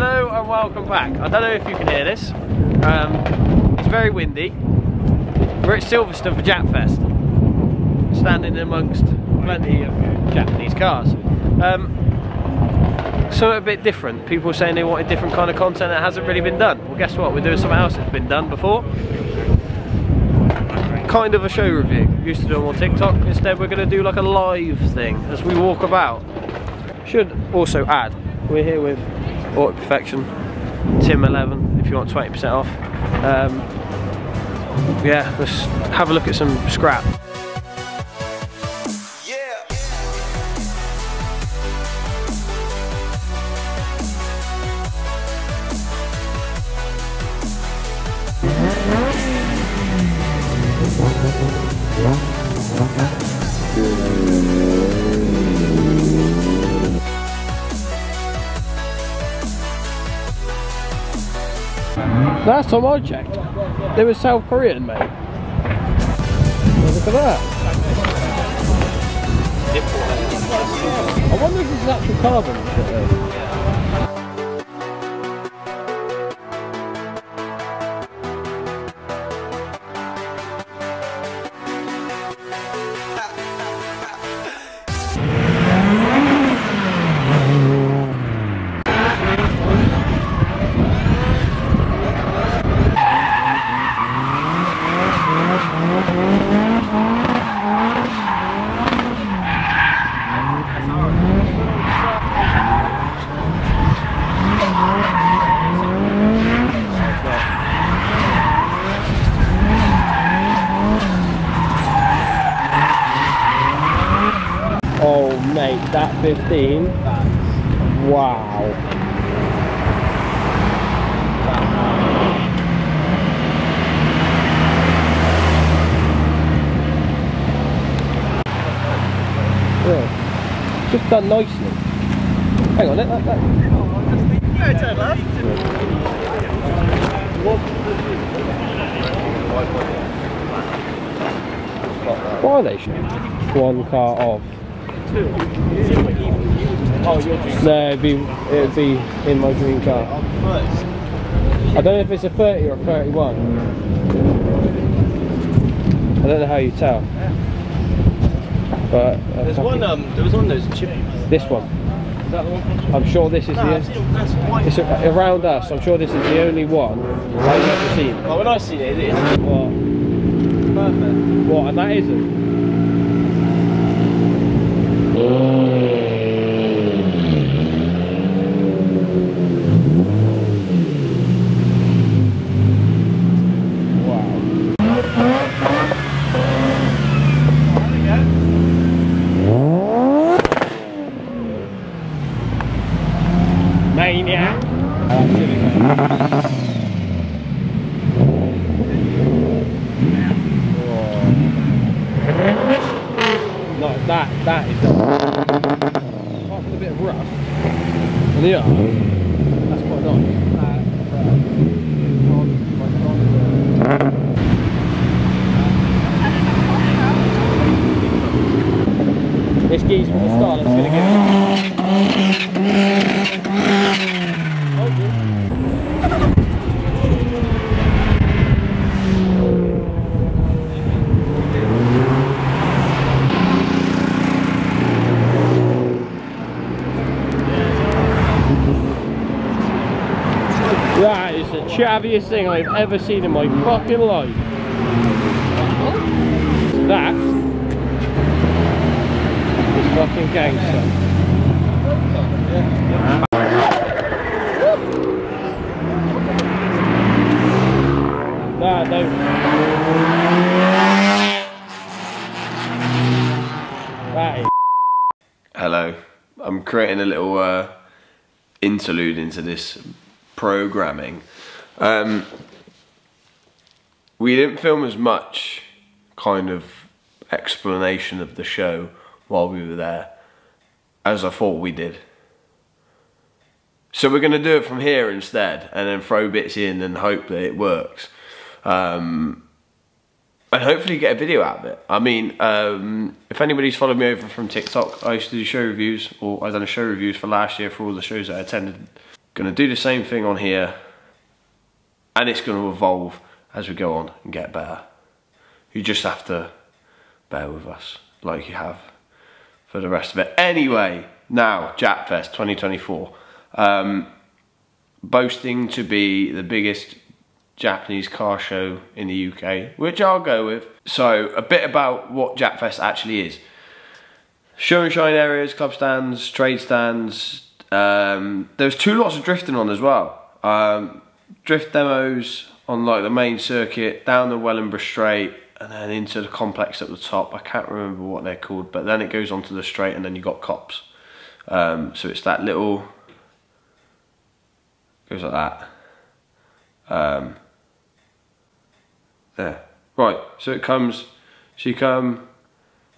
Hello and welcome back. I don't know if you can hear this. It's very windy. We're at Silverstone for Japfest, standing amongst plenty of Japanese cars. So a bit different. People saying they wanted different kind of content that hasn't really been done. Well, guess what? We're doing something else that's been done before. Kind of a show review. Used to do them on TikTok. Instead, we're going to do like a live thing as we walk about. Should also add, we're here with Auto Perfection, Tim 11. If you want 20% off. Yeah, let's have a look at some scrap. Last time I checked, they were South Korean, mate. Look at that. I wonder if this is actual carbon. Oh mate, that 15, wow. Yeah. Just done nicely. Hang on, let that. Why are they showing one car off? No, it'd be in my green car. I don't know if it's a 30 or a 31. I don't know how you tell. But there's one. There was one of those chips. This one. Is that the one? I'm sure this is it's around us. I'm sure this is the only one I've ever seen. Oh, when I see it, it is. What? Perfect. What? And that isn't. Maniac. No, that is apart from a bit of rust. And yeah, that's quite nice. This geezer from the start, let's gonna get That is the chavviest thing I've ever seen in my fucking life. That is fucking gangster. Nah, don't. That is. Hello. I'm creating a little interlude into this programming. We didn't film as much kind of explanation of the show while we were there as I thought we did. So we're going to do it from here instead and then throw bits in and hope that it works. and hopefully get a video out of it. I mean, if anybody's followed me over from TikTok, I used to do show reviews, or I've done show reviews for last year for all the shows that I attended. Going to do the same thing on here, and it's going to evolve as we go on and get better. You just have to bear with us like you have for the rest of it. Anyway, now Japfest 2024, boasting to be the biggest Japanese car show in the UK, which I'll go with. So a bit about what Japfest actually is. Show and shine areas, club stands, trade stands. There's 2 lots of drifting on as well. Drift demos on like the main circuit, down the Wellingborough Straight, and then into the complex at the top. I can't remember what they're called, but then it goes onto the straight, and then you got cops. So it's that little, goes like that. There. Right, so it comes, so you come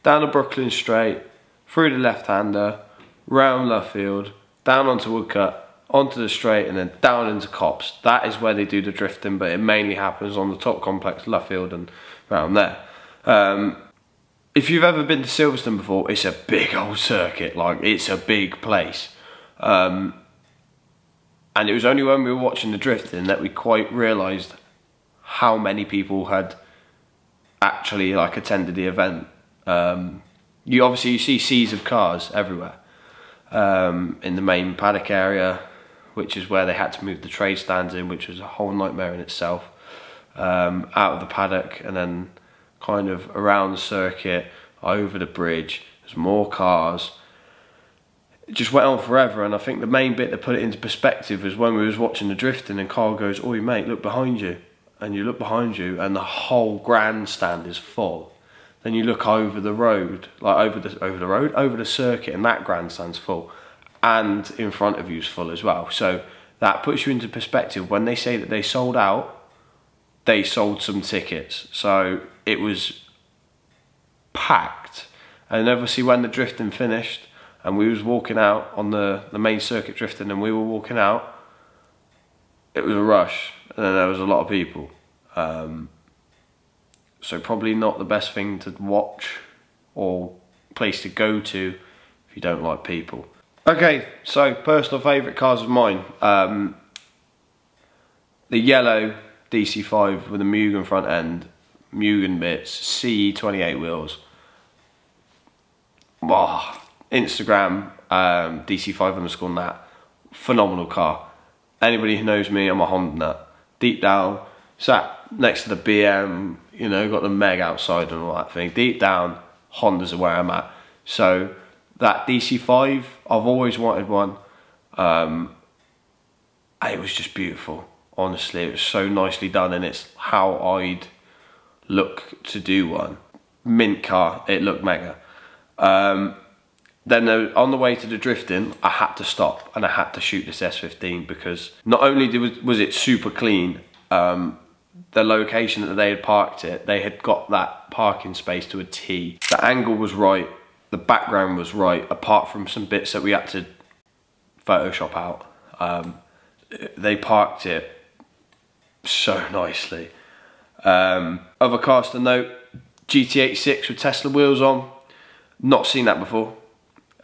down the Brooklyn Straight, through the left-hander, round Luffield, down onto Woodcut, onto the straight, and then down into Cops. That is where they do the drifting, but it mainly happens on the top complex, Luffield, and around there. If you've ever been to Silverstone before, it's a big old circuit, like it's a big place. And it was only when we were watching the drifting that we quite realised how many people had actually like attended the event. You obviously see seas of cars everywhere in the main paddock area, which is where they had to move the trade stands in, which was a whole nightmare in itself. Out of the paddock, and then kind of around the circuit, over the bridge, there's more cars. It just went on forever, and I think the main bit that put it into perspective was when we was watching the drifting and Carl goes, "Oi mate, look behind you." And you look behind you and the whole grandstand is full. Then you look over the road, like over the circuit, and that grandstand's full. And in front of you is full as well. So that puts you into perspective. When they say that they sold out, they sold some tickets. So it was packed. And obviously when the drifting finished and we was walking out on the main circuit drifting, and we were walking out, it was a rush, and then there was a lot of people. So probably not the best thing to watch or place to go to if you don't like people. Okay, so personal favourite cars of mine. The yellow DC5 with a Mugen front end, Mugen bits, CE28 wheels. Wow. Instagram, DC5_nat. Phenomenal car. Anybody who knows me, I'm a Honda nut. Deep down, sat next to the BM, you know, got the Meg outside and all that thing. Deep down, Hondas are where I'm at. So that DC5, I've always wanted one. It was just beautiful. Honestly, it was so nicely done, and it's how I'd look to do one. Mint car, it looked mega. Then on the way to the drifting, I had to stop and I had to shoot this S15, because not only was it super clean, the location that they had parked it, they had got that parking space to a T. The angle was right, the background was right, apart from some bits that we had to Photoshop out. They parked it so nicely. Other cars to note, GT86 with Tesla wheels on. Not seen that before.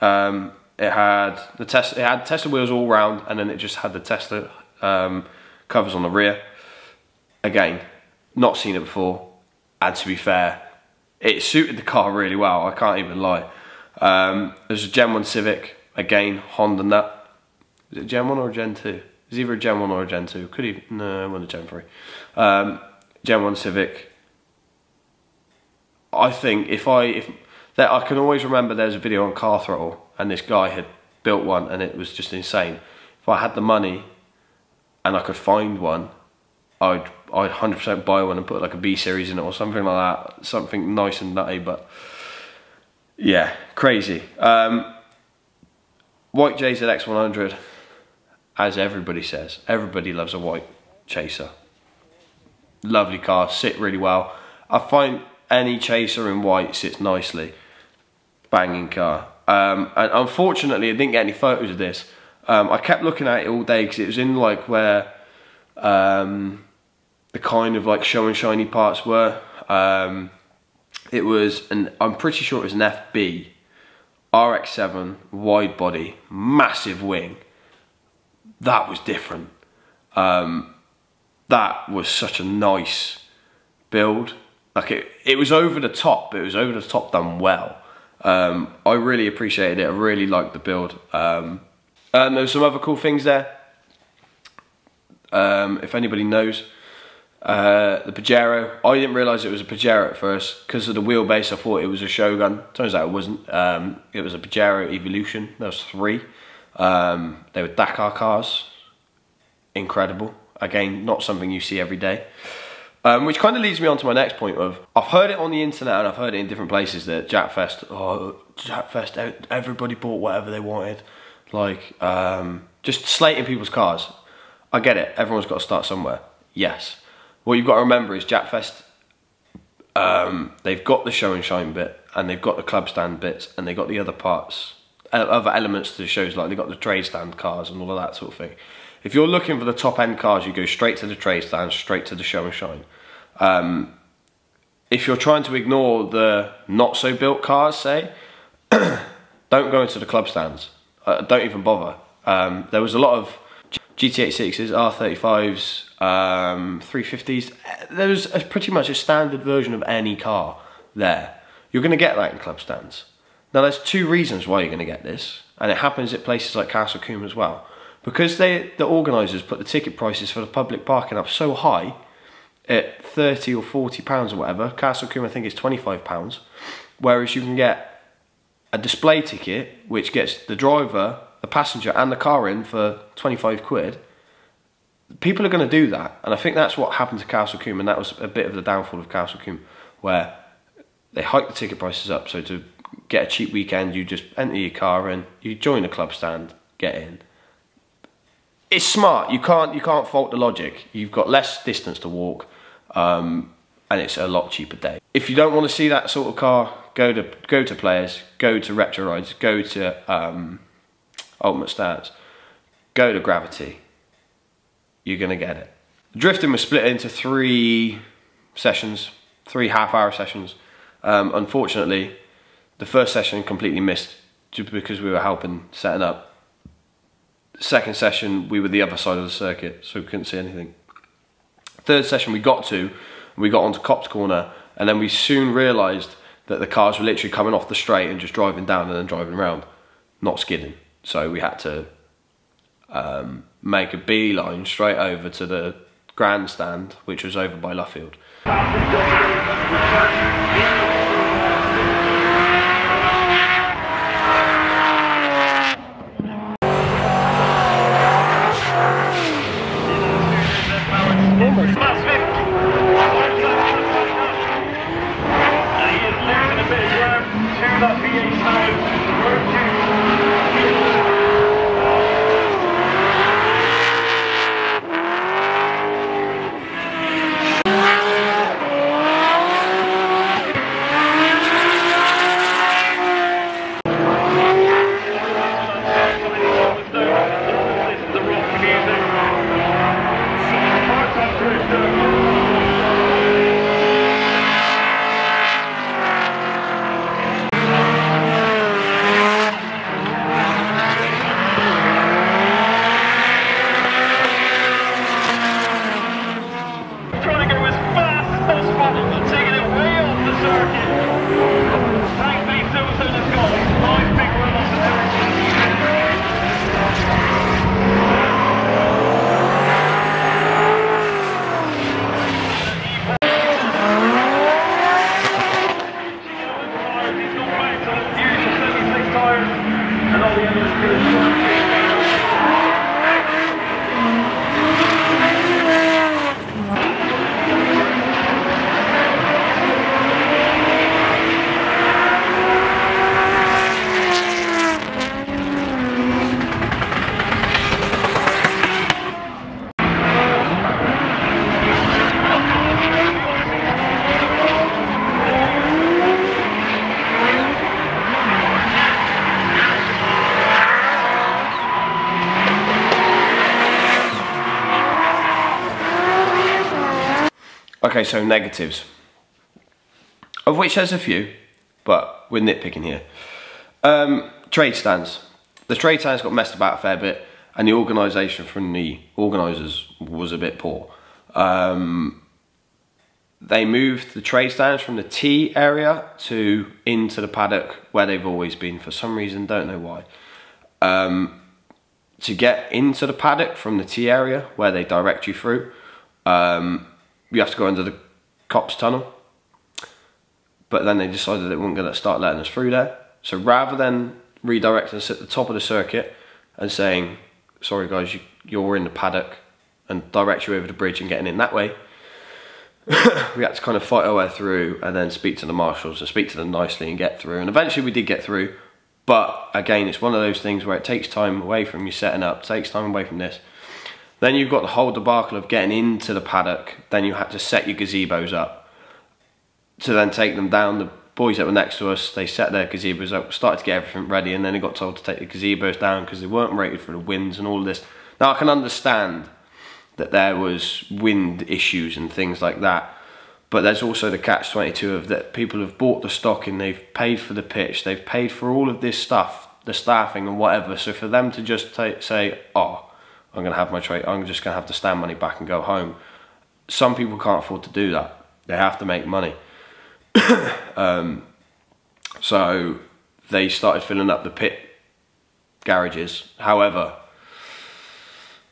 It had Tesla wheels all round, and then it just had the Tesla covers on the rear. Again, not seen it before, and to be fair, it suited the car really well, I can't even lie. There's a Gen 1 Civic, again, Honda nut. Is it Gen 1 or Gen 2? It's either a Gen 1 or a Gen 2, could even, no, it wasn't a Gen 3. Gen 1 Civic. I think I can always remember there's a video on Car Throttle, and this guy had built one, and it was just insane. If I had the money and I could find one, I'd 100% buy one and put like a B series in it or something like that, something nice and nutty. But yeah, crazy. White JZX 100, as everybody says, everybody loves a white chaser. Lovely car, sit really well. I find any chaser in white sits nicely. Banging car. And unfortunately, I didn't get any photos of this. I kept looking at it all day because it was in like where the kind of like show and shiny parts were. It was I'm pretty sure it was an FB RX-7 wide body, massive wing, that was different. That was such a nice build. Like it was over the top, but it was over the top done well. I really appreciated it. I really liked the build. And there were some other cool things there. If anybody knows, the Pajero. I didn't realise it was a Pajero at first because of the wheelbase. I thought it was a Shogun. Turns out it wasn't. It was a Pajero Evolution. There was 3. They were Dakar cars. Incredible. Again, not something you see every day. Which kind of leads me on to my next point of, I've heard it on the internet and I've heard it in different places that Japfest, everybody bought whatever they wanted. Like, just slating people's cars. I get it, everyone's got to start somewhere. Yes. What you've got to remember is Japfest, they've got the show and shine bit, and they've got the club stand bits, and they've got the other parts, other elements to the shows, like they've got the trade stand cars and all of that sort of thing. If you're looking for the top end cars, you go straight to the trade stand, straight to the show and shine. If you're trying to ignore the not so built cars, say, don't go into the club stands. Don't even bother. There was a lot of GT86s, R35s, 350s. There was pretty much a standard version of any car there. You're going to get that in club stands. Now there's 2 reasons why you're going to get this, and it happens at places like Castle Combe as well. Because the organisers put the ticket prices for the public parking up so high, at £30 or £40 or whatever. Castle Combe I think is £25, whereas you can get a display ticket which gets the driver, the passenger and the car in for 25 quid. People are going to do that, and I think that's what happened to Castle Combe, and that was a bit of the downfall of Castle Combe, where they hiked the ticket prices up. So to get a cheap weekend, you just enter your car in, you join a club stand, get in. It's smart. You can't fault the logic. You've got less distance to walk, and it's a lot cheaper day. If you don't want to see that sort of car, go to Players, go to Retro Rides, go to Ultimate Stats, go to Gravity. You're gonna get it. Drifting was split into 3 sessions, 3 half-hour sessions. Unfortunately, the first session completely missed just because we were helping setting up. Second session, we were the other side of the circuit, so we couldn't see anything. Third session we got onto Cops Corner, and then we soon realised that the cars were literally coming off the straight and just driving down and then driving around, not skidding. So we had to make a beeline straight over to the grandstand, which was over by Luffield. Okay, so negatives, of which there's a few, but we're nitpicking here. Trade stands. The trade stands got messed about a fair bit. and the organisation from the organisers was a bit poor. They moved the trade stands from the tee area to into the paddock where they've always been for some reason, don't know why. To get into the paddock from the tee area where they direct you through, you have to go under the cops tunnel. But then they decided they weren't going to start letting us through there. So rather than redirecting us at the top of the circuit and saying, sorry guys, you're in the paddock, and direct you over the bridge and getting in that way, we had to kind of fight our way through and then speak to the marshals and speak to them nicely and get through. And eventually we did get through. But again, it's one of those things where it takes time away from you setting up, takes time away from this. Then you've got the whole debacle of getting into the paddock. Then you had to set your gazebos up to then take them down. The boys that were next to us, they set their gazebos up, started to get everything ready, and then they got told to take the gazebos down because they weren't rated for the winds and all of this. Now I can understand that there was wind issues and things like that. But there's also the catch-22 of that people have bought the stock and they've paid for the pitch, they've paid for all of this stuff, the staffing and whatever. So for them to just say, oh, I'm going to have my trade, I'm just going to have the stand money back and go home. Some people can't afford to do that. They have to make money. So they started filling up the pit garages. However,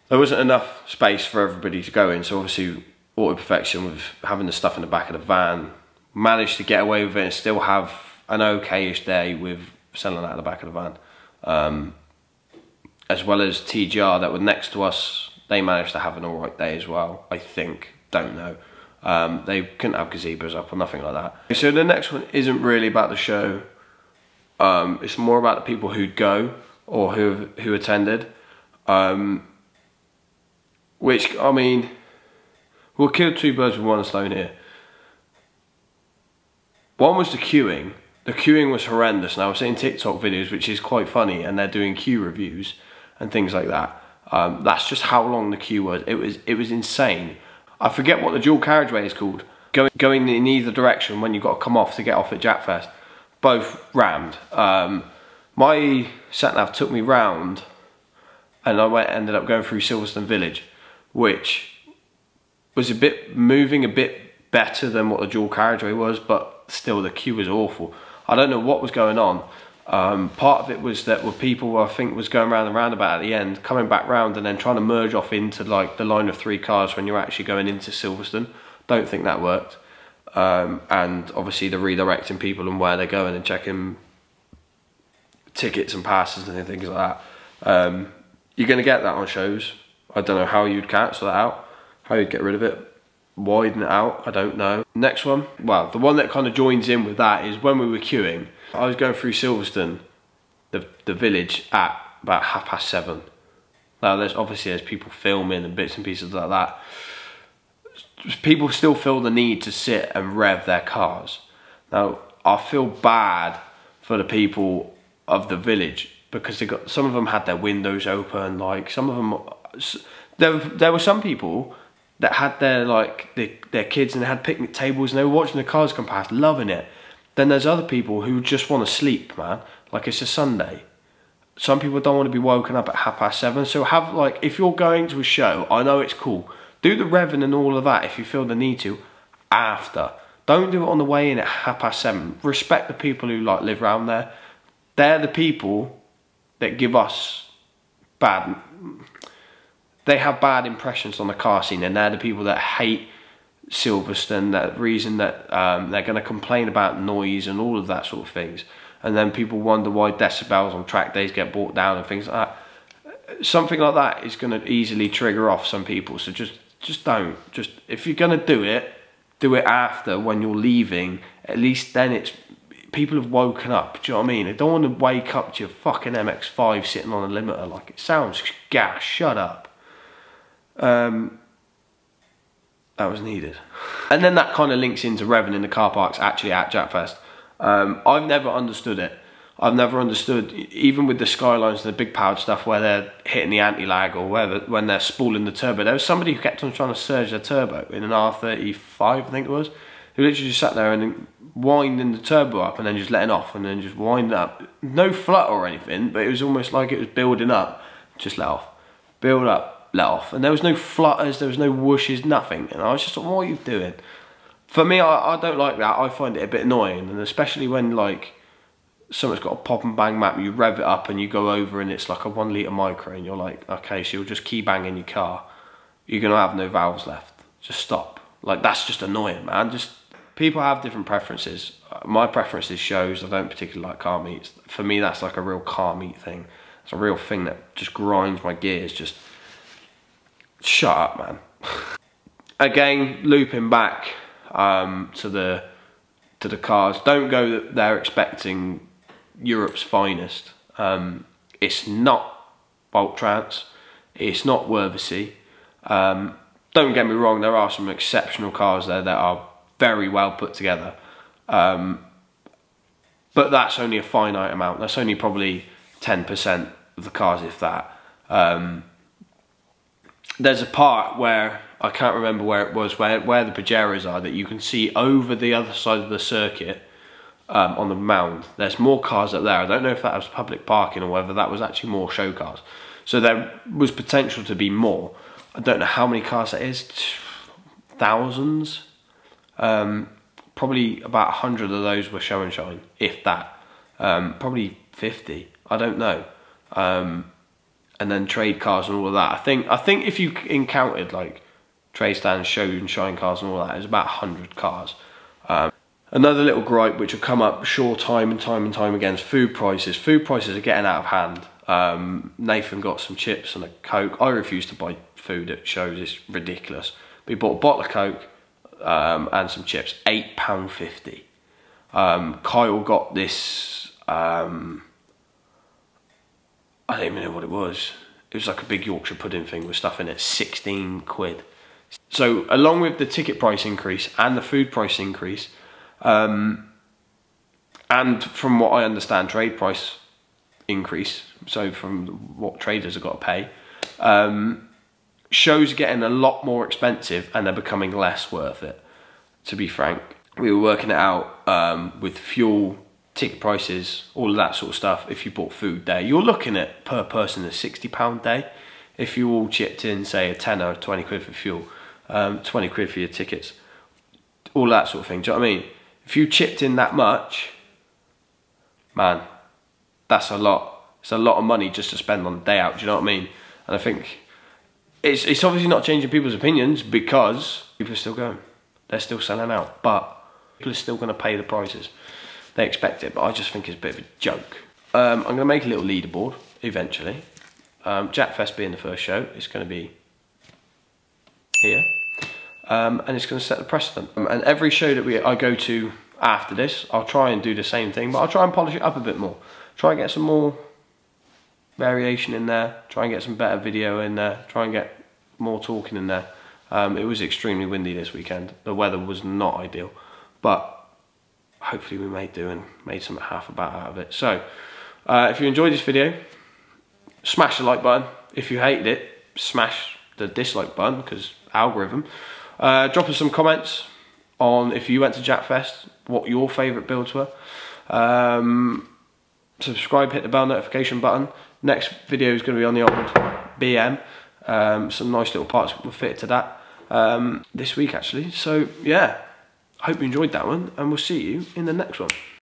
there wasn't enough space for everybody to go in. So obviously, Auto Perfection, with having the stuff in the back of the van, managed to get away with it and still have an okay-ish day with selling out the back of the van. As well as TGR that were next to us, they managed to have an alright day as well, I think, don't know. They couldn't have gazebos up or nothing like that. So the next one isn't really about the show. It's more about the people who'd go or who attended. Which, I mean, we'll kill two birds with one stone here. One was the queuing. The queuing was horrendous. Now, I was seeing TikTok videos, which is quite funny, and they're doing queue reviews and things like that. That's just how long the queue was. It was insane. I forget what the dual carriageway is called. Going in either direction when you've got to come off to get off at Japfest. Both rammed. My sat-nav took me round, and I ended up going through Silverstone Village, which was moving a bit better than what the dual carriageway was, but still the queue was awful. I don't know what was going on. Part of it was that people, I think, was going around the roundabout at the end, coming back round and then trying to merge off into like the line of 3 cars when you're actually going into Silverstone. Don't think that worked. And obviously the redirecting people and where they're going and checking tickets and passes and things like that. You're going to get that on shows. I don't know how you'd cancel that out, how you'd get rid of it, widen it out, I don't know. Next one, well, the one that kind of joins in with that is when we were queuing. I was going through Silverstone, the village, at about 7:30. Now there's people filming and bits and pieces like that. People still feel the need to sit and rev their cars. Now I feel bad for the people of the village because some of them had their windows open, like some of them. There were some people that had their kids and they had picnic tables and they were watching the cars come past, loving it. Then there's other people who just want to sleep, man. Like it's a Sunday. Some people don't want to be woken up at 7:30. So if you're going to a show, I know it's cool. Do the revving and all of that if you feel the need to after. Don't do it on the way in at 7:30. Respect the people who live around there. They're the people that give us they have bad impressions on the car scene, and they're the people that hate Silverstone, that reason that they're going to complain about noise and all of that sort of things. And then people wonder why decibels on track days get brought down and things like that. Something like that is going to easily trigger off some people. So just don't. If you're going to do it after when you're leaving. At least then it's people have woken up. Do you know what I mean? They don't want to wake up to your fucking MX-5 sitting on a limiter. Like, it sounds gas. Shut up. That was needed. And then that kind of links into revving in the car parks actually at Japfest. I've never understood it. I've never understood, even with the Skylines and the big powered stuff where they're hitting the anti-lag or when they're spooling the turbo. There was somebody who kept on trying to surge their turbo in an R35, I think it was, who literally just sat there and winding the turbo up and then just letting off and then just winding up. No flutter or anything, but it was almost like it was building up, just let off. build up, let off. And there was no flutters, there was no whooshes, nothing. And I was just like, what are you doing? For me, I don't like that. I find it a bit annoying. And especially when like something's got a pop and bang map, you rev it up and you go over and it's like a 1 litre micro and you're like, okay, so you'll just key bang in your car. You're gonna have no valves left. Just stop. Like, that's just annoying, man. Just, people have different preferences. My preference is shows. I don't particularly like car meets. For me, that's like a real car meet thing. It's a real thing that just grinds my gears. Just shut up, man. Again, looping back to the cars. Don't go there expecting Europe's finest. It's not Bolt Trans. It's not Worthesy. Don't get me wrong, there are some exceptional cars there that are very well put together. But that's only a finite amount. That's only probably 10% of the cars, if that. There's a part where, I can't remember where it was, where the Pajeros are, that you can see over the other side of the circuit on the mound. There's more cars up there. I don't know if that was public parking or whether that was actually more show cars. So there was potential to be more. I don't know how many cars that is, thousands. Probably about 100 of those were show and shine, if that. Probably 50, I don't know. And then trade cars and all of that. I think if you encountered like trade stands, show and shine cars and all that, it was about 100 cars. Another little gripe which will come up time and time again is food prices. Food prices are getting out of hand. Nathan got some chips and a Coke. I refuse to buy food at shows, it's ridiculous. But he bought a bottle of Coke and some chips, £8.50. Kyle got this, I don't even know what it was. It was like a big Yorkshire pudding thing with stuff in it, 16 quid. So along with the ticket price increase and the food price increase, and from what I understand, trade price increase, so from what traders have got to pay, shows are getting a lot more expensive and they're becoming less worth it, to be frank. We were working it out with fuel, ticket prices, all of that sort of stuff. If you bought food there, you're looking at per person a £60 a day. If you all chipped in, say, a tenner or 20 quid for fuel, 20 quid for your tickets, all that sort of thing. Do you know what I mean? If you chipped in that much, man, that's a lot. It's a lot of money just to spend on a day out. Do you know what I mean? And I think it's obviously not changing people's opinions because people are still going. They're still selling out, but people are still going to pay the prices. They expect it, but I just think it's a bit of a joke. I'm going to make a little leaderboard eventually. Japfest being the first show, it's going to be here. And it's going to set the precedent. And every show that I go to after this, I'll try and do the same thing, but I'll try and polish it up a bit more. Try and get some more variation in there. Try and get some better video in there. Try and get more talking in there. It was extremely windy this weekend. The weather was not ideal, but hopefully we made do and made something half about out of it. So, if you enjoyed this video, smash the like button. If you hated it, smash the dislike button, because algorithm. Drop us some comments on if you went to Japfest, what your favourite builds were. Subscribe, hit the bell notification button. Next video is going to be on the old BM. Some nice little parts were fitted to that this week actually. So yeah, I hope you enjoyed that one, and we'll see you in the next one.